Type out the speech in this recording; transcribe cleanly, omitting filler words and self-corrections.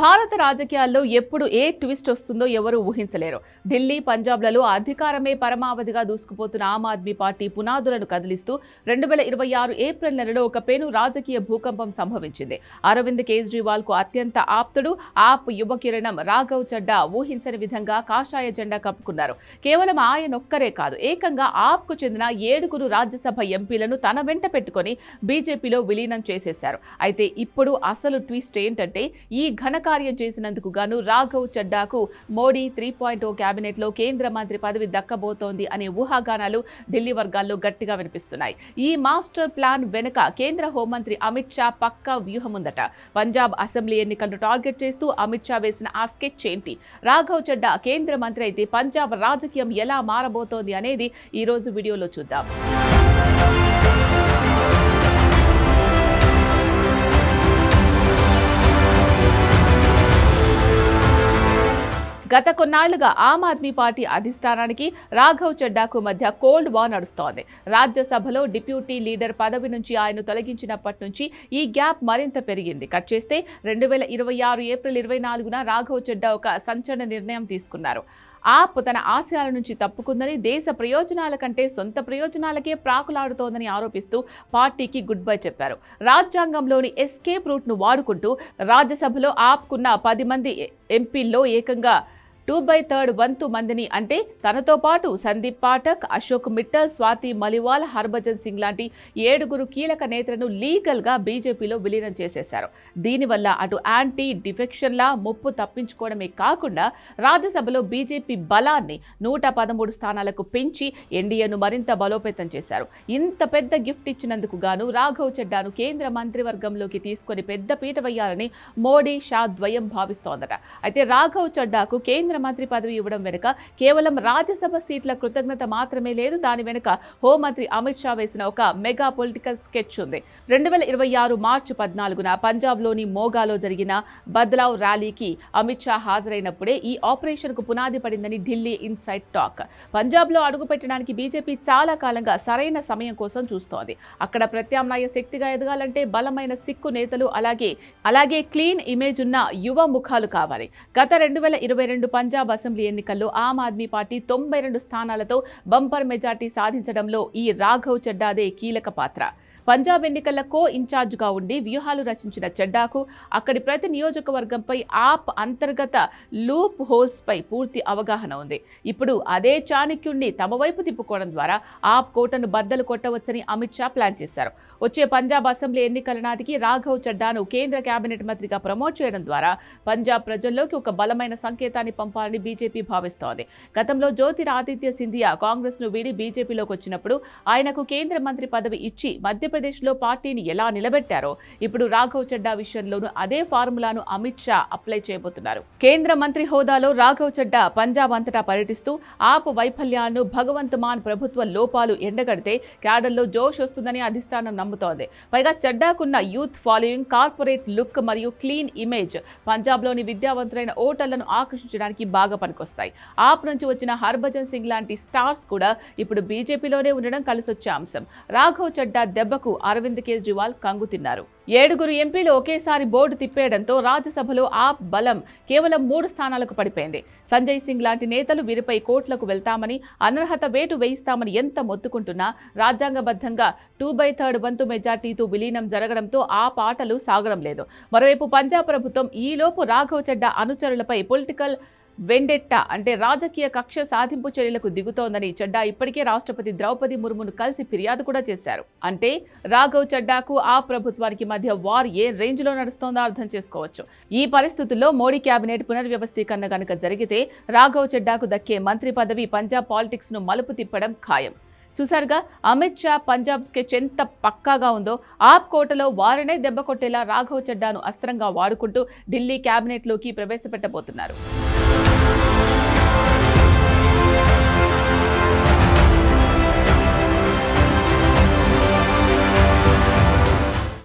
భారత రాజకీయాల్లో ఎప్పుడు ఏ ట్విస్ట్ వస్తుందో ఎవరు ఊహించలేరు. ఢిల్లీ, పంజాబ్లలో అధికారమే పరమావధిగా దూసుకుపోతున్న ఆమ్ ఆద్మీ పార్టీ పునాదులను కదిలిస్తూ 2026 ఏప్రిల్ నెలలో ఒక పెను రాజకీయ భూకంపం సంభవించింది. అరవింద్ కేజ్రీవాల్ కు అత్యంత ఆప్తుడు, ఆప్ యువ కిరణం రాఘవ్ చడ్డా ఊహించని విధంగా కాషాయ జెండా కప్పుకున్నారు. కేవలం ఆయనొక్కరే కాదు, ఏకంగా ఆప్ కు చెందిన 7 రాజ్యసభ ఎంపీలను తన వెంట పెట్టుకుని బీజేపీలో విలీనం చేసేశారు. అయితే ఇప్పుడు అసలు ట్విస్ట్ ఏంటంటే, ఈ ఘనకార్యం చేసినందుకు గాను రాఘవ్ చడ్డాకు మోడీ 3.0 కేబినెట్ లో కేంద్ర మంత్రి పదవి దక్కబోతోంది అనే ఊహాగానాలు ఢిల్లీ వర్గాల్లో గట్టిగా వినిపిస్తున్నాయి. ఈ మాస్టర్ ప్లాన్ వెనుక కేంద్ర హోంమంత్రి అమిత్ షా పక్కా వ్యూహముందట. పంజాబ్ అసెంబ్లీ ఎన్నికలను టార్గెట్ చేస్తూ అమిత్ షా వేసిన ఆ స్కెచ్ ఏంటి? రాఘవ్ చడ్డా కేంద్ర మంత్రి అయితే పంజాబ్ రాజకీయం ఎలా మారబోతోంది అనేది ఈ రోజు వీడియోలో చూద్దాం. గత కొన్నాళ్లుగా ఆమ్ ఆద్మీ పార్టీ అధిష్టానానికి రాఘవ్ చడ్డాకు మధ్య కోల్డ్ వార్ నడుస్తోంది. రాజ్యసభలో డిప్యూటీ లీడర్ పదవి నుంచి ఆయన తొలగించినప్పటి నుంచి ఈ గ్యాప్ మరింత పెరిగింది. కట్ చేస్తే 2026 ఏప్రిల్ 24న రాఘవ్ చడ్డా ఒక సంచలన నిర్ణయం తీసుకున్నారు. ఆప్ తన ఆశయాల నుంచి తప్పుకుందని, దేశ ప్రయోజనాల కంటే సొంత ప్రయోజనాలకే ప్రాకులాడుతోందని ఆరోపిస్తూ పార్టీకి గుడ్ బై చెప్పారు. రాజ్యాంగంలోని ఎస్కేప్ రూట్ ను వాడుకుంటూ రాజ్యసభలో ఆప్కున్న 10 మంది ఎంపీల్లో ఏకంగా 2/3 వంతు మందిని, అంటే తనతో పాటు సందీప్ పాఠక్, అశోక్ మిట్టల్, స్వాతి మలివాల్, హర్భజన్ సింగ్ లాంటి 7 కీలక నేతలను లీగల్ గా బీజేపీలో విలీనం చేసేశారు. దీనివల్ల అటు యాంటీ డిఫెక్షన్ల ముప్పు తప్పించుకోవడమే కాకుండా రాజ్యసభలో బీజేపీ బలాన్ని 113 స్థానాలకు పెంచి ఎన్డీఏను మరింత బలోపేతం చేశారు. ఇంత పెద్ద గిఫ్ట్ ఇచ్చినందుకు గాను రాఘవ్ చడ్డాను కేంద్ర మంత్రివర్గంలోకి తీసుకొని పెద్ద పీట వేయాలని మోడీ, షా ద్వయం భావిస్తోందట. అయితే రాఘవ్ చడ్డాకు కేంద్ర మంత్రి పదవి ఇవ్వడం వెనుక కేవలం రాజ్యసభ సీట్ల కృతజ్ఞత మాత్రమే లేదు. దాని వెనుక హోంమంత్రి అమిత్ షా వేసిన ఒక మెగా పొలిటికల్ స్కెచ్ ఉంది. 2026 మార్చి 14న పంజాబ్లోని మోగాలో జరిగిన బద్లావ్ ర్యాలీకి అమిత్ షా హాజరైనప్పుడే ఈ ఆపరేషన్ కు పునాది పడిందని ఢిల్లీ ఇన్సైడ్ టాక్. పంజాబ్లో అడుగుపెట్టడానికి బీజేపీ చాలా కాలంగా సరైన సమయం కోసం చూస్తోంది. అక్కడ ప్రత్యామ్నాయ శక్తిగా ఎదగాలంటే బలమైన సిక్కు నేతలు, అలాగే క్లీన్ ఇమేజ్ ఉన్న యువ ముఖాలు కావాలి. గత 2022 పంజాబ్ అసెంబ్లీ ఎన్నికల్లో Aam Aadmi party 92 స్థానాలతో bumper majority సాధించడంలో ఈ రాఘవ్ చడ్డాదే కీలక పాత్ర. పంజాబ్ ఎన్నికల కో ఇన్ఛార్జ్గా ఉండి వ్యూహాలు రచించిన చడ్డాకు అక్కడి ప్రతి నియోజకవర్గంపై ఆప్ అంతర్గత లూప్ హోల్స్ పై పూర్తి అవగాహన ఉంది. ఇప్పుడు అదే చాణక్యుణ్ణి తమ వైపు తిప్పుకోవడం ద్వారా ఆప్ కోటను బద్దలు కొట్టవచ్చని అమిత్ షా ప్లాన్ చేశారు. వచ్చే పంజాబ్ అసెంబ్లీ ఎన్నికల నాటికి రాఘవ్ చడ్డాను కేంద్ర కేబినెట్ మంత్రిగా ప్రమోట్ చేయడం ద్వారా పంజాబ్ ప్రజల్లోకి ఒక బలమైన సంకేతాన్ని పంపాలని బీజేపీ భావిస్తోంది. గతంలో జ్యోతిరాదిత్య సింధియా కాంగ్రెస్ ను వీడి బీజేపీలోకి వచ్చినప్పుడు ఆయనకు కేంద్ర మంత్రి పదవి ఇచ్చి మధ్యప్రదేశ్లో పార్టీని ఎలా నిలబెట్టారో ఇప్పుడు రాఘవ్ చడ్డా విషయంలోనూ అదే ఫార్ములాను అమిత్ షా అప్లై చేయబోతున్నారు. కేంద్ర మంత్రి హోదాలో రాఘవ్ చడ్డా పంజాబ్ అంతటా పర్యటిస్తూ ఆప్ వైఫల్యాలను, భగవంత్ మాన్ ప్రభుత్వ లోపాలు ఎండగడితే క్యాడర్లో జోష్ వస్తుందని అధిష్టానం నమ్ముతోంది. పైగా చడ్డాకున్న యూత్ ఫాలోయింగ్, కార్పొరేట్ లుక్ మరియు క్లీన్ ఇమేజ్ పంజాబ్లోని విద్యావంతులైన ఓటర్లను ఆకర్షించడానికి బాగా పనికొస్తాయి. ఆప్ నుంచి వచ్చిన హర్భజన్ సింగ్ లాంటి స్టార్స్ కూడా ఇప్పుడు బీజేపీలోనే ఉండడం కలిసొచ్చే అంశం. రాఘవ్ చడ్డా దెబ్బకు అరవింద్ కేజ్రీవాల్ కంగు తిన్నారు. 7 ఎంపీలు ఒకేసారి బోర్డు తిప్పేయడంతో రాజ్యసభలో ఆప్ బలం కేవలం 3 స్థానాలకు పడిపోయింది. సంజయ్ సింగ్ లాంటి నేతలు వీరిపై కోర్టులకు వెళ్తామని, అనర్హత వేటు వేయిస్తామని ఎంత మొత్తుకుంటున్నా రాజ్యాంగబద్ధంగా 2/3 వంతు మెజార్టీతో విలీనం జరగడంతో ఆ పాటలు సాగడం లేదు. మరోవైపు పంజాబ్ ప్రభుత్వం ఈలోపు రాఘవ్ చడ్డా అనుచరులపై పొలిటికల్ వెండెట్టా, అంటే రాజకీయ కక్ష సాధింపు చర్యలకు దిగుతోందని చడ్డా ఇప్పటికే రాష్ట్రపతి ద్రౌపది ముర్మును కలిసి ఫిర్యాదు కూడా చేశారు. అంటే రాఘవ్ చడ్డాకు ఆ ప్రభుత్వానికి మధ్య వార్ ఏ రేంజ్ లో నడుస్తోందో అర్థం చేసుకోవచ్చు. ఈ పరిస్థితుల్లో మోడీ కేబినెట్ పునర్వ్యవస్థీకరణ కనుక జరిగితే రాఘవ్ చడ్డాకు దక్కే మంత్రి పదవి పంజాబ్ పాలిటిక్స్ ను మలుపు తిప్పడం ఖాయం. చూసారుగా అమిత్ షా పంజాబ్ స్కెచ్ ఎంత పక్కాగా ఉందో. ఆప్ కోటలో వారినే దెబ్బ కొట్టేలా రాఘవ్ చడ్డాను అస్త్రంగా వాడుకుంటూ ఢిల్లీ కేబినెట్లోకి ప్రవేశపెట్టబోతున్నారు.